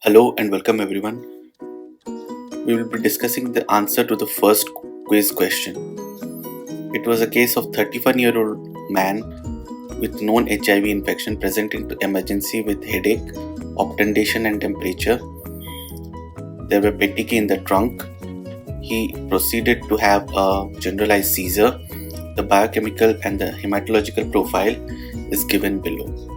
Hello and welcome everyone. We will be discussing the answer to the first quiz question. It was a case of 31-year-old man with known HIV infection presenting to emergency with headache, obtundation and temperature. There were petechiae in the trunk. He proceeded to have a generalized seizure. The biochemical and the hematological profile is given below.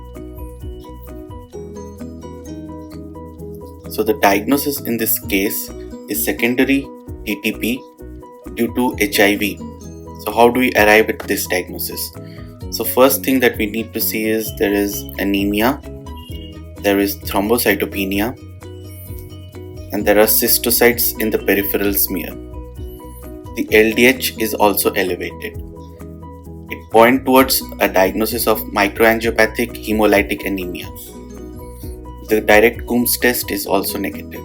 So the diagnosis in this case is secondary TTP due to HIV. So how do we arrive at this diagnosis? So first thing that we need to see is there is anemia, there is thrombocytopenia, and there are cystocytes in the peripheral smear. The LDH is also elevated. It points towards a diagnosis of microangiopathic hemolytic anemia. The direct Coombs test is also negative.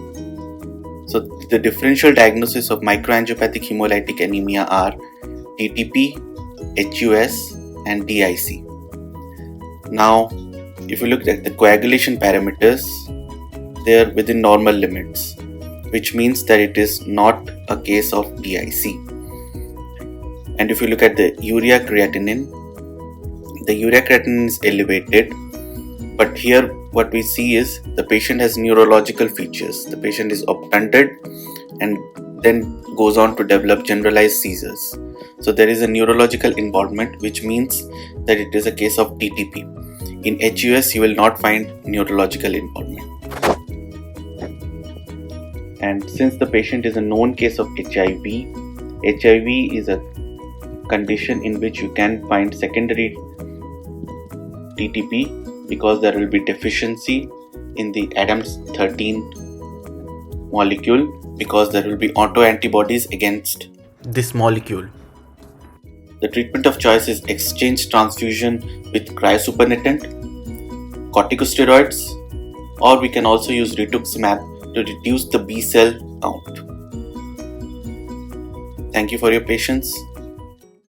So the differential diagnosis of microangiopathic hemolytic anemia are TTP, HUS and DIC. Now, if you look at the coagulation parameters, they are within normal limits, which means that it is not a case of DIC. And if you look at the urea creatinine is elevated, but here what we see is the patient has neurological features. The patient is obtunded and then goes on to develop generalized seizures. So there is a neurological involvement, which means that it is a case of TTP. In HUS, you will not find neurological involvement. And since the patient is a known case of HIV is a condition in which you can find secondary TTP because there will be deficiency in the ADAMTS 13 molecule because there will be autoantibodies against this molecule. The treatment of choice is exchange transfusion with cryosupernatant, corticosteroids, or we can also use rituximab to reduce the B cell count. Thank you for your patience.